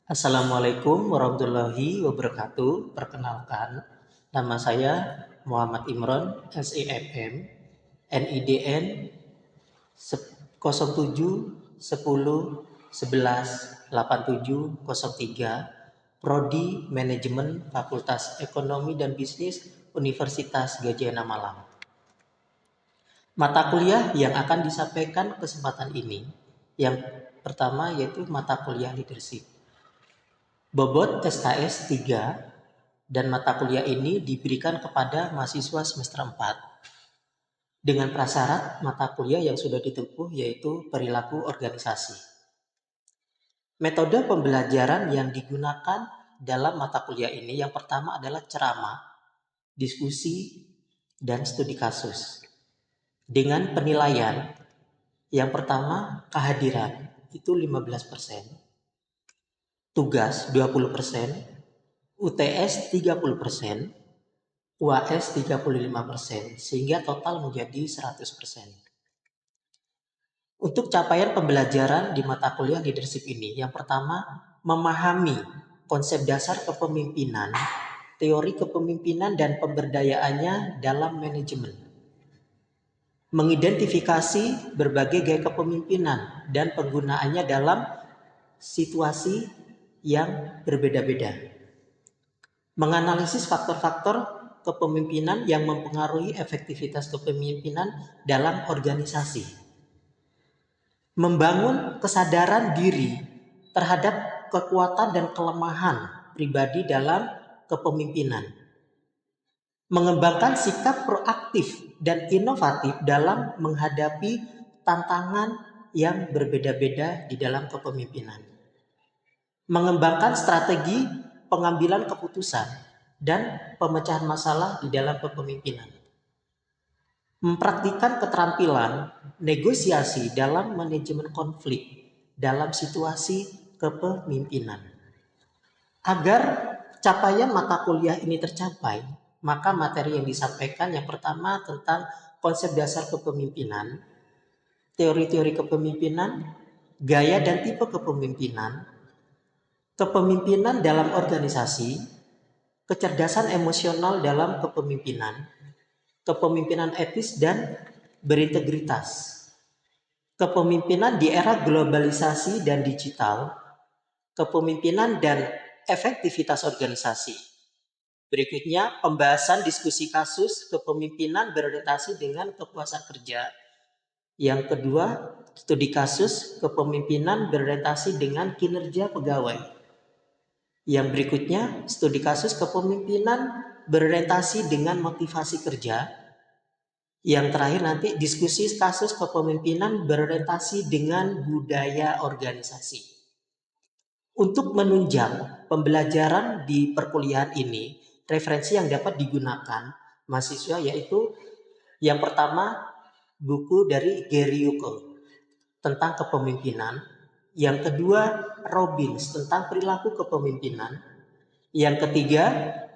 Assalamualaikum warahmatullahi wabarakatuh. Perkenalkan, nama saya Muhammad Imron, SEMM, NIDN 07 10 11 8703, Prodi Manajemen Fakultas Ekonomi dan Bisnis Universitas Gadjah Malang. Mata kuliah yang akan disampaikan kesempatan ini, yang pertama yaitu mata kuliah leadership. Bobot SKS 3 dan mata kuliah ini diberikan kepada mahasiswa semester 4 dengan prasyarat mata kuliah yang sudah ditempuh yaitu perilaku organisasi. Metode pembelajaran yang digunakan dalam mata kuliah ini yang pertama adalah ceramah, diskusi, dan studi kasus. Dengan penilaian yang pertama kehadiran itu 15%, tugas 20%, UTS 30%, UAS 35%, sehingga total menjadi 100%. Untuk capaian pembelajaran di mata kuliah leadership ini, yang pertama, memahami konsep dasar kepemimpinan, teori kepemimpinan dan pemberdayaannya dalam manajemen. Mengidentifikasi berbagai gaya kepemimpinan dan penggunaannya dalam situasi yang berbeda-beda. Menganalisis faktor-faktor kepemimpinan yang mempengaruhi efektivitas kepemimpinan dalam organisasi. Membangun kesadaran diri terhadap kekuatan dan kelemahan pribadi dalam kepemimpinan. Mengembangkan sikap proaktif dan inovatif dalam menghadapi tantangan yang berbeda-beda di dalam kepemimpinan. Mengembangkan strategi pengambilan keputusan dan pemecahan masalah di dalam kepemimpinan. Mempraktikkan keterampilan negosiasi dalam manajemen konflik dalam situasi kepemimpinan. Agar capaian mata kuliah ini tercapai, maka materi yang disampaikan yang pertama tentang konsep dasar kepemimpinan, teori-teori kepemimpinan, gaya dan tipe kepemimpinan, kepemimpinan dalam organisasi, kecerdasan emosional dalam kepemimpinan, kepemimpinan etis dan berintegritas, kepemimpinan di era globalisasi dan digital, kepemimpinan dan efektivitas organisasi. Berikutnya, pembahasan diskusi kasus kepemimpinan berorientasi dengan kepuasan kerja. Yang kedua, studi kasus kepemimpinan berorientasi dengan kinerja pegawai. Yang berikutnya, studi kasus kepemimpinan berorientasi dengan motivasi kerja. Yang terakhir nanti, diskusi kasus kepemimpinan berorientasi dengan budaya organisasi. Untuk menunjang pembelajaran di perkuliahan ini, referensi yang dapat digunakan mahasiswa yaitu yang pertama, buku dari Gary Yukel tentang kepemimpinan. Yang kedua, Robbins tentang perilaku kepemimpinan. Yang ketiga,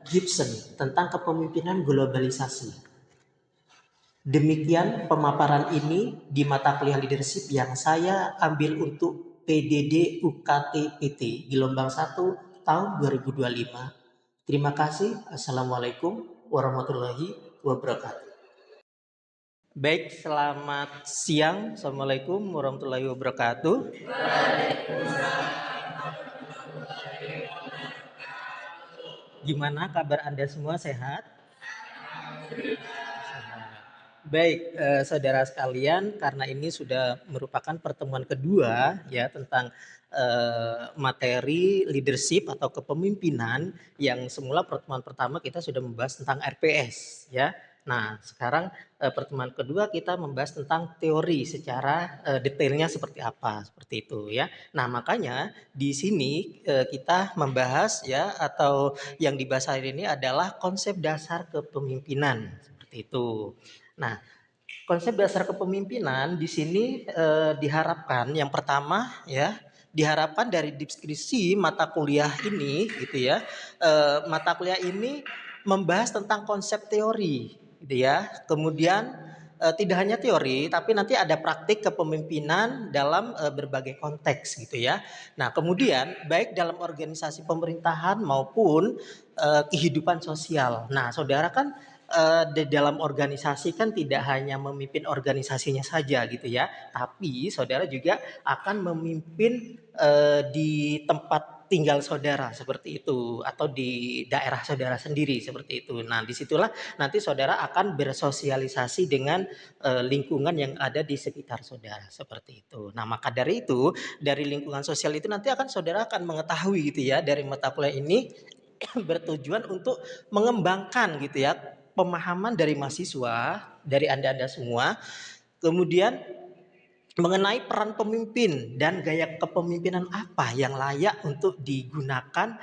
Gibson tentang kepemimpinan globalisasi. Demikian pemaparan ini di mata kuliah leadership yang saya ambil untuk PDD UKT PT gelombang 1 tahun 2025. Terima kasih. Assalamualaikum warahmatullahi wabarakatuh. Baik, selamat siang. Assalamualaikum warahmatullahi wabarakatuh. Gimana kabar Anda semua, sehat? Baik, saudara sekalian, karena ini sudah merupakan pertemuan kedua ya tentang materi leadership atau kepemimpinan yang semula pertemuan pertama kita sudah membahas tentang RPS ya. Nah, sekarang pertemuan kedua kita membahas tentang teori secara detailnya seperti apa, seperti itu ya. Nah, makanya di sini kita membahas ya atau yang dibahas hari ini adalah konsep dasar kepemimpinan seperti itu. Nah, konsep dasar kepemimpinan di sini diharapkan yang pertama ya, diharapkan dari deskripsi mata kuliah ini gitu ya. Mata kuliah ini membahas tentang konsep teori gitu ya. Kemudian tidak hanya teori, tapi nanti ada praktik kepemimpinan dalam berbagai konteks gitu ya. Nah, kemudian baik dalam organisasi pemerintahan maupun kehidupan sosial. Nah, saudara kan di dalam organisasi kan tidak hanya memimpin organisasinya saja gitu ya, tapi saudara juga akan memimpin di tempat tinggal saudara seperti itu atau di daerah saudara sendiri seperti itu. Nah, disitulah nanti saudara akan bersosialisasi dengan lingkungan yang ada di sekitar saudara seperti itu. Nah, maka dari itu dari lingkungan sosial itu nanti akan saudara akan mengetahui gitu ya dari mata kuliah ini bertujuan untuk mengembangkan gitu ya pemahaman dari mahasiswa, dari Anda-Anda semua, kemudian mengenai peran pemimpin dan gaya kepemimpinan apa yang layak untuk digunakan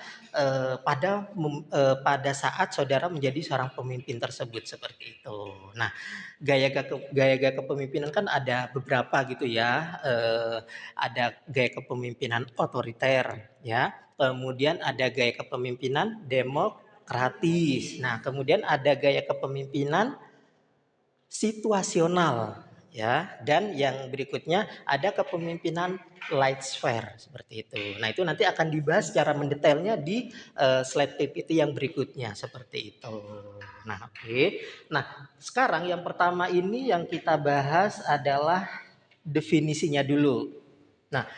pada saat saudara menjadi seorang pemimpin tersebut seperti itu. Nah, gaya kepemimpinan kan ada beberapa gitu ya. Ada gaya kepemimpinan otoriter ya. Kemudian ada gaya kepemimpinan demokratis. Nah, kemudian ada gaya kepemimpinan situasional ya, dan yang berikutnya ada kepemimpinan laissez-faire seperti itu. Nah, itu nanti akan dibahas secara mendetailnya di slide PPT yang berikutnya seperti itu. Nah, oke. Nah, sekarang yang pertama ini yang kita bahas adalah definisinya dulu. Nah,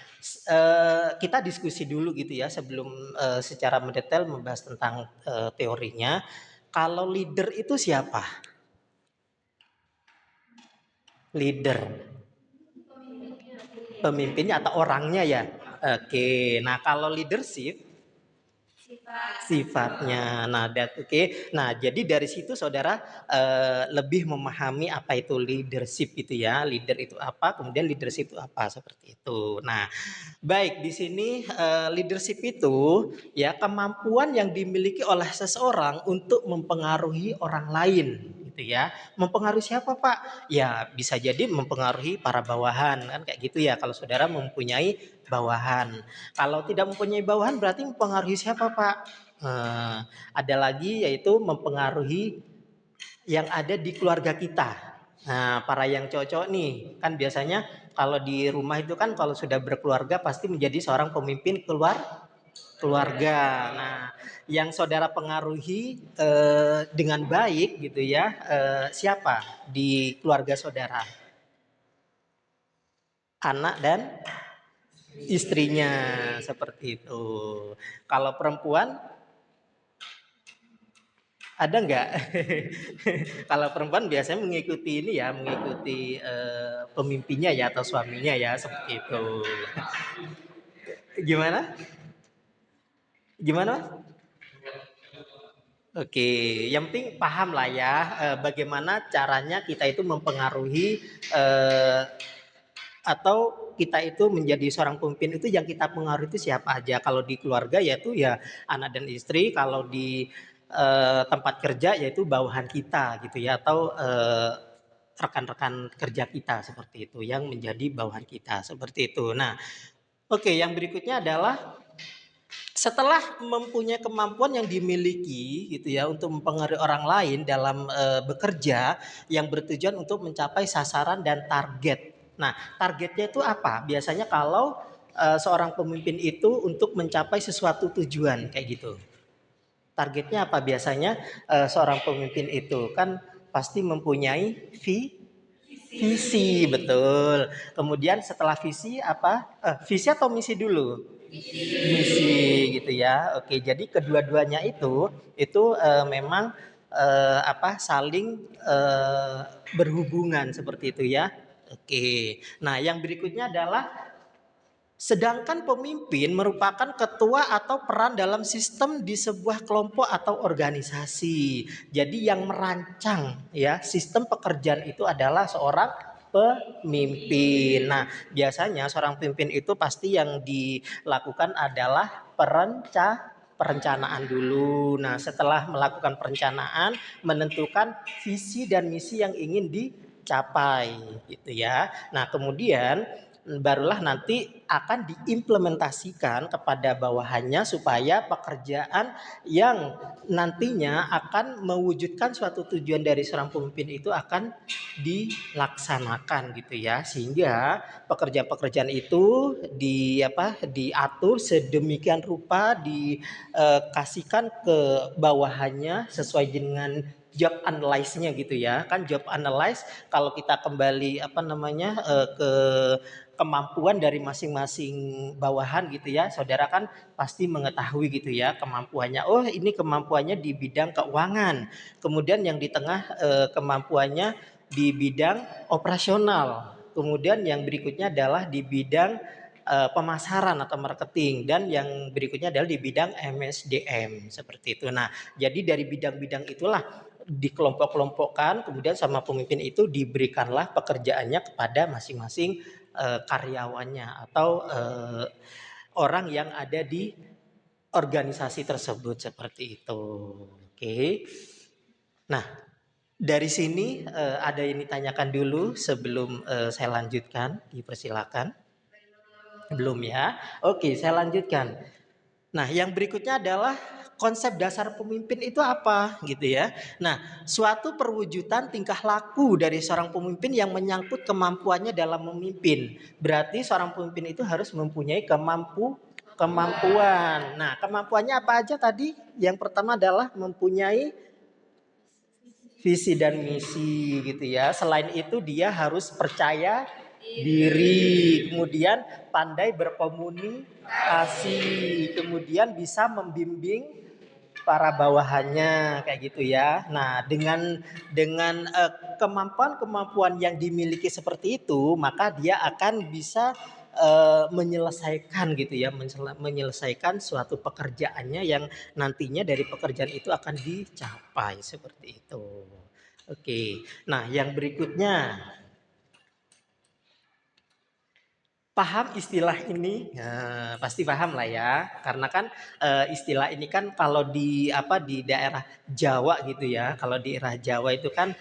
kita diskusi dulu gitu ya sebelum secara mendetail membahas tentang teorinya. Kalau leader itu siapa? Leader, pemimpinnya atau orangnya ya. Oke, nah kalau leadership sifatnya. Nah, oke. Nah, jadi dari situ saudara lebih memahami apa itu leadership itu ya. Leader itu apa, kemudian leadership itu apa seperti itu. Nah, baik di sini leadership itu ya kemampuan yang dimiliki oleh seseorang untuk mempengaruhi orang lain gitu ya. Mempengaruhi siapa, Pak? Ya, bisa jadi mempengaruhi para bawahan kan kayak gitu ya kalau saudara mempunyai bawahan. Kalau tidak mempunyai bawahan berarti mempengaruhi siapa, Pak? Ada lagi yaitu mempengaruhi yang ada di keluarga kita. Nah, para yang cocok nih, kan biasanya kalau di rumah itu kan kalau sudah berkeluarga pasti menjadi seorang pemimpin keluarga. Nah, yang saudara pengaruhi dengan baik gitu ya, siapa di keluarga saudara? Anak dan istrinya seperti itu. Kalau perempuan ada nggak? Kalau perempuan biasanya mengikuti ini ya, mengikuti pemimpinnya ya atau suaminya ya seperti itu. Gimana? Gimana? Oke, yang penting paham lah ya bagaimana caranya kita itu mempengaruhi eh, atau kita itu menjadi seorang pemimpin itu yang kita pengaruhi itu siapa aja. Kalau di keluarga yaitu ya anak dan istri, kalau di tempat kerja yaitu bawahan kita gitu ya atau rekan-rekan kerja kita seperti itu yang menjadi bawahan kita seperti itu. Nah, oke, yang berikutnya adalah setelah mempunyai kemampuan yang dimiliki gitu ya untuk mempengaruhi orang lain dalam bekerja yang bertujuan untuk mencapai sasaran dan target. Nah, targetnya itu apa? Biasanya kalau seorang pemimpin itu untuk mencapai sesuatu tujuan kayak gitu. Targetnya apa biasanya seorang pemimpin itu kan pasti mempunyai visi, betul. Kemudian setelah visi apa? Visi atau misi dulu? Misi gitu ya. Oke, jadi kedua-duanya itu memang saling berhubungan seperti itu ya. Oke. Nah, yang berikutnya adalah sedangkan pemimpin merupakan ketua atau peran dalam sistem di sebuah kelompok atau organisasi. Jadi yang merancang ya sistem pekerjaan itu adalah seorang pemimpin. Nah, biasanya seorang pemimpin itu pasti yang dilakukan adalah perencanaan dulu. Nah, setelah melakukan perencanaan, menentukan visi dan misi yang ingin dicapai gitu ya. Nah, kemudian barulah nanti akan diimplementasikan kepada bawahannya supaya pekerjaan yang nantinya akan mewujudkan suatu tujuan dari seorang pemimpin itu akan dilaksanakan gitu ya, sehingga pekerjaan-pekerjaan itu diatur sedemikian rupa, dikasihkan ke bawahannya sesuai dengan job analyze-nya gitu ya. Kan job analyze kalau kita kembali ke kemampuan dari masing-masing bawahan gitu ya, saudara kan pasti mengetahui gitu ya kemampuannya. Oh, ini kemampuannya di bidang keuangan, kemudian yang di tengah kemampuannya di bidang operasional, kemudian yang berikutnya adalah di bidang pemasaran atau marketing, dan yang berikutnya adalah di bidang MSDM seperti itu. Nah, jadi dari bidang-bidang itulah dikelompok-kelompokkan, kemudian sama pemimpin itu diberikanlah pekerjaannya kepada masing-masing karyawannya atau orang yang ada di organisasi tersebut seperti itu. Oke. Nah, dari sini ada yang ditanyakan dulu sebelum saya lanjutkan, dipersilakan. Belum ya? Oke, saya lanjutkan. Nah, yang berikutnya adalah konsep dasar pemimpin itu apa gitu ya. Nah, suatu perwujudan tingkah laku dari seorang pemimpin yang menyangkut kemampuannya dalam memimpin. Berarti seorang pemimpin itu harus mempunyai kemampuan. Nah, kemampuannya apa aja tadi? Yang pertama adalah mempunyai visi dan misi gitu ya. Selain itu dia harus percaya diri, kemudian pandai berkomunikasi, kemudian bisa membimbing para bawahannya kayak gitu ya. Nah, dengan kemampuan-kemampuan yang dimiliki seperti itu, maka dia akan bisa menyelesaikan gitu ya, menyelesaikan suatu pekerjaannya yang nantinya dari pekerjaan itu akan dicapai seperti itu. Oke. Nah, yang berikutnya, paham istilah ini? Nah, pasti paham lah ya, karena kan istilah ini kan kalau di daerah Jawa gitu ya, kalau di daerah Jawa itu kan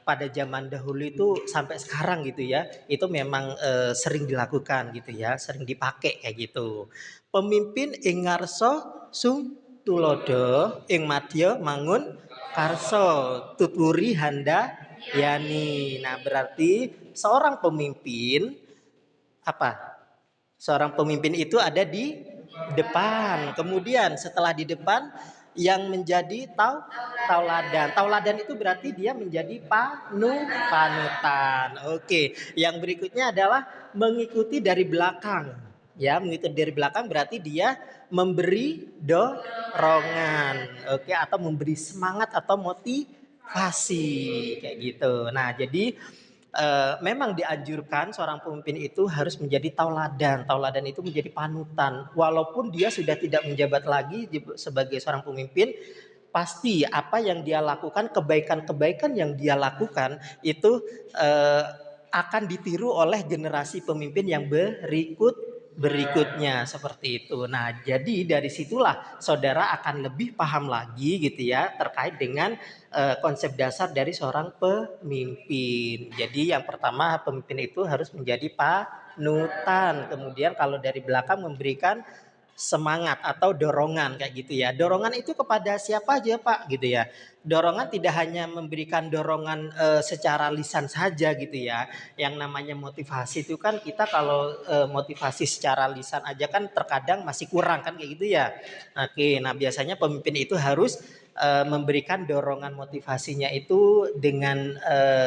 pada zaman dahulu itu sampai sekarang gitu ya, itu memang sering dilakukan gitu ya, sering dipakai kayak gitu. Pemimpin ing ngarsa sung tulodo, ing madya mangun karso, tuturi handa yani. Nah, berarti seorang pemimpin apa? Seorang pemimpin itu ada di depan. Kemudian setelah di depan yang menjadi tauladan. Tauladan itu berarti dia menjadi panutan. Oke, yang berikutnya adalah mengikuti dari belakang. Ya, mengikuti dari belakang berarti dia memberi dorongan. Oke, atau memberi semangat atau motivasi kayak gitu. Nah, jadi memang dianjurkan seorang pemimpin itu harus menjadi tauladan. Tauladan itu menjadi panutan. Walaupun dia sudah tidak menjabat lagi sebagai seorang pemimpin, pasti apa yang dia lakukan, kebaikan-kebaikan yang dia lakukan itu eh, akan ditiru oleh generasi pemimpin yang berikutnya seperti itu. Nah, jadi dari situlah saudara akan lebih paham lagi gitu ya terkait dengan konsep dasar dari seorang pemimpin. Jadi yang pertama, pemimpin itu harus menjadi panutan. Kemudian kalau dari belakang memberikan semangat atau dorongan kayak gitu ya. Dorongan itu kepada siapa aja Pak gitu ya. Dorongan tidak hanya memberikan dorongan secara lisan saja gitu ya. Yang namanya motivasi itu kan kita kalau motivasi secara lisan aja kan terkadang masih kurang kan kayak gitu ya. Oke, nah biasanya pemimpin itu harus memberikan dorongan motivasinya itu dengan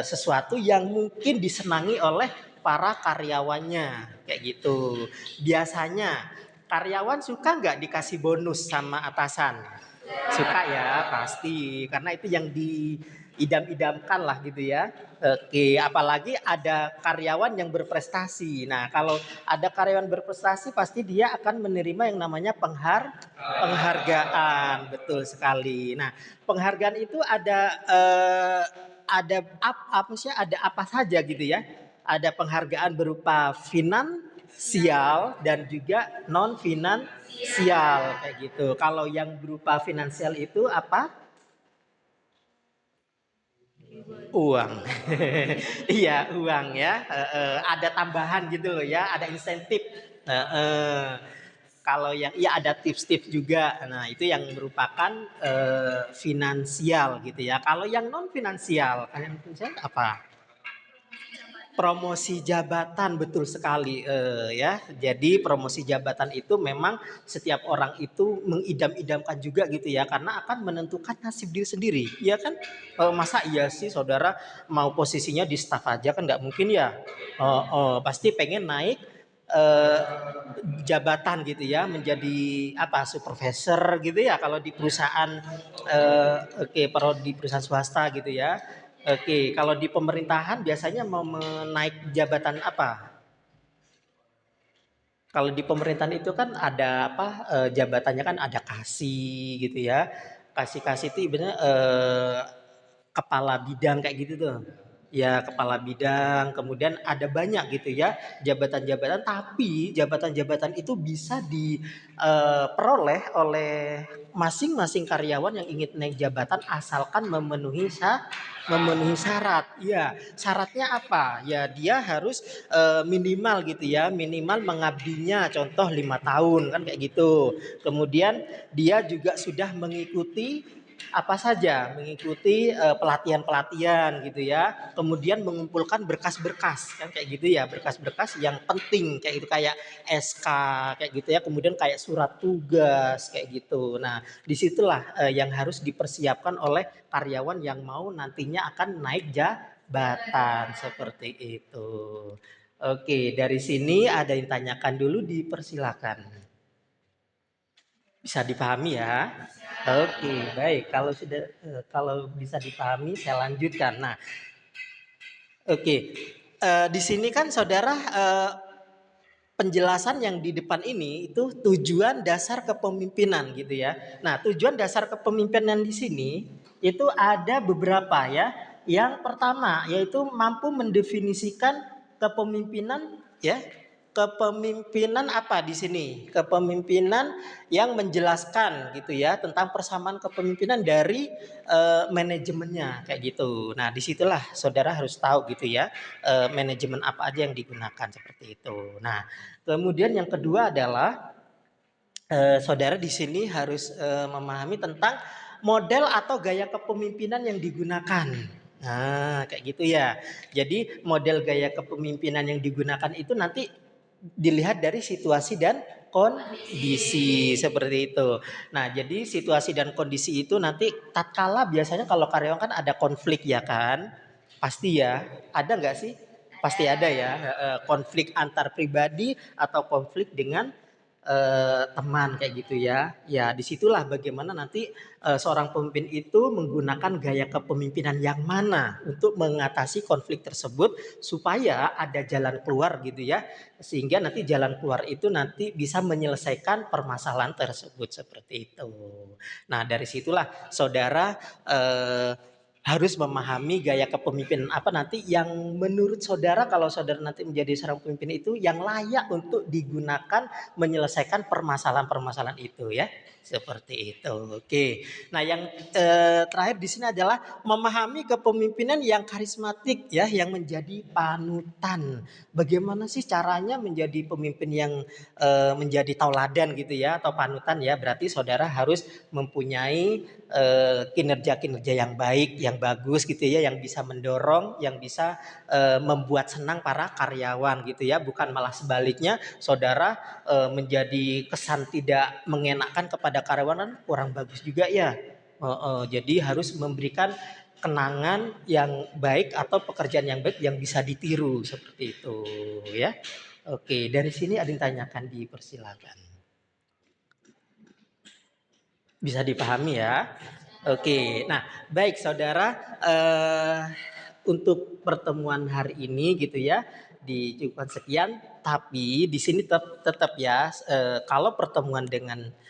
sesuatu yang mungkin disenangi oleh para karyawannya kayak gitu. Biasanya karyawan suka nggak dikasih bonus sama atasan? Suka ya, pasti. Karena itu yang diidam-idamkan lah gitu ya. Oke, apalagi ada karyawan yang berprestasi. Nah, kalau ada karyawan berprestasi pasti dia akan menerima yang namanya penghargaan. Betul sekali. Nah, penghargaan itu ada apa saja gitu ya. Ada penghargaan berupa finansial dan juga non finansial kayak gitu. Kalau yang berupa finansial itu apa? Uang. Iya, uang ya. Ada tambahan gitu loh ya, ada insentif. Kalau yang iya ada tips-tips juga. Nah, itu yang merupakan finansial gitu ya. Kalau yang non finansial, kalian finansial apa? Promosi jabatan, betul sekali ya. Jadi promosi jabatan itu memang setiap orang itu mengidam-idamkan juga gitu ya, karena akan menentukan nasib diri sendiri. Ya kan? Masa iya sih saudara mau posisinya di staf aja, kan nggak mungkin ya. Pasti pengen naik eh, jabatan gitu ya, menjadi apa, supervisor gitu ya kalau di perusahaan oke, di perusahaan swasta gitu ya. Oke, kalau di pemerintahan biasanya mau menaik jabatan apa? Kalau di pemerintahan itu kan ada apa, jabatannya kan ada kasih gitu ya. Kasih-kasih itu ibaratnya kepala bidang kayak gitu tuh. Ya, kepala bidang, kemudian ada banyak gitu ya jabatan-jabatan, tapi jabatan-jabatan itu bisa diperoleh oleh masing-masing karyawan yang ingin naik jabatan asalkan memenuhi syarat. Ya, syaratnya apa? Ya, dia harus minimal gitu ya, minimal mengabdinya contoh 5 tahun kan kayak gitu. Kemudian dia juga sudah mengikuti apa saja, mengikuti pelatihan-pelatihan gitu ya, kemudian mengumpulkan berkas-berkas kan kayak gitu ya, berkas-berkas yang penting kayak gitu, kayak SK kayak gitu ya, kemudian kayak surat tugas kayak gitu. Nah, disitulah yang harus dipersiapkan oleh karyawan yang mau nantinya akan naik jabatan seperti itu. Oke, dari sini ada yang tanyakan dulu, dipersilakan. Bisa dipahami ya? Oke, baik. Kalau sudah kalau bisa dipahami, saya lanjutkan. Nah, oke. Di sini kan saudara penjelasan yang di depan ini itu tujuan dasar kepemimpinan gitu ya. Nah, tujuan dasar kepemimpinan di sini itu ada beberapa ya. Yang pertama yaitu mampu mendefinisikan kepemimpinan ya. Kepemimpinan apa di sini? Kepemimpinan yang menjelaskan gitu ya tentang persamaan kepemimpinan dari manajemennya kayak gitu. Nah, disitulah saudara harus tahu gitu ya manajemen apa aja yang digunakan seperti itu. Nah, kemudian yang kedua adalah saudara di sini harus memahami tentang model atau gaya kepemimpinan yang digunakan. Nah, kayak gitu ya. Jadi model gaya kepemimpinan yang digunakan itu nanti dilihat dari situasi dan kondisi seperti itu. Nah, jadi situasi dan kondisi itu nanti tatkala biasanya kalau karyawan kan ada konflik ya kan? Pasti ya. Ada nggak sih? Pasti ada ya. Konflik antar pribadi atau konflik dengan teman kayak gitu ya. Ya, disitulah bagaimana nanti seorang pemimpin itu menggunakan gaya kepemimpinan yang mana untuk mengatasi konflik tersebut supaya ada jalan keluar gitu ya. Sehingga nanti jalan keluar itu nanti bisa menyelesaikan permasalahan tersebut seperti itu. Nah, dari situlah saudara harus memahami gaya kepemimpinan apa nanti yang menurut saudara, kalau saudara nanti menjadi seorang pemimpin itu yang layak untuk digunakan menyelesaikan permasalahan-permasalahan itu ya. Seperti itu. Oke. Nah, yang terakhir di sini adalah memahami kepemimpinan yang karismatik ya, yang menjadi panutan. Bagaimana sih caranya menjadi pemimpin yang menjadi tauladan gitu ya atau panutan ya? Berarti saudara harus mempunyai kinerja-kinerja yang baik, yang bagus gitu ya, yang bisa mendorong, yang bisa membuat senang para karyawan gitu ya, bukan malah sebaliknya saudara menjadi kesan tidak mengenakan kepada karyawan, kan kurang bagus juga ya. Jadi harus memberikan kenangan yang baik atau pekerjaan yang baik yang bisa ditiru seperti itu ya. Oke, dari sini ada yang tanyakan, dipersilakan. Bisa dipahami ya. Oke, nah baik saudara, untuk pertemuan hari ini gitu ya dicukupkan sekian. Tapi di sini tetap ya, kalau pertemuan dengan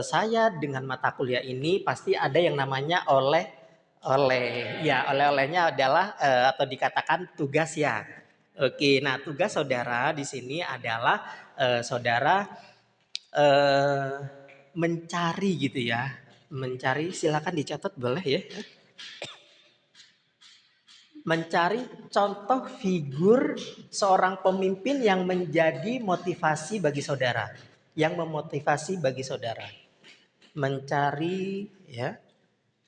saya dengan mata kuliah ini pasti ada yang namanya oleh-olehnya adalah atau dikatakan tugas ya. Oke, nah tugas saudara di sini adalah saudara eh, mencari gitu ya, mencari, silakan dicatat boleh ya. Mencari contoh figur seorang pemimpin yang menjadi motivasi bagi saudara, yang memotivasi bagi saudara. Mencari ya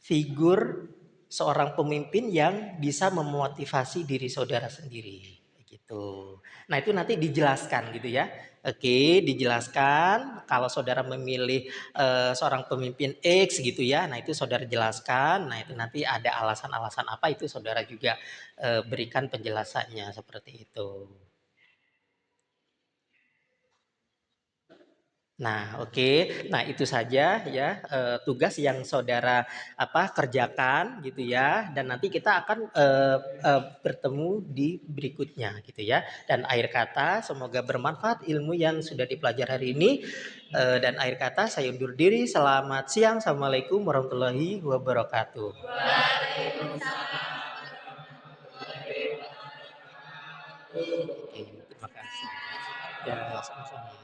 figur seorang pemimpin yang bisa memotivasi diri saudara sendiri gitu. Nah, itu nanti dijelaskan gitu ya. Oke, dijelaskan kalau saudara memilih seorang pemimpin X gitu ya. Nah, itu saudara jelaskan. Nah, itu nanti ada alasan-alasan apa itu saudara juga berikan penjelasannya seperti itu. Nah, oke. Nah, itu saja ya tugas yang saudara kerjakan gitu ya. Dan nanti kita akan bertemu di berikutnya gitu ya. Dan akhir kata semoga bermanfaat ilmu yang sudah dipelajari hari ini. Dan akhir kata saya undur diri. Selamat siang. Assalamualaikum warahmatullahi wabarakatuh. Oke, terima kasih. Ya, sama-sama.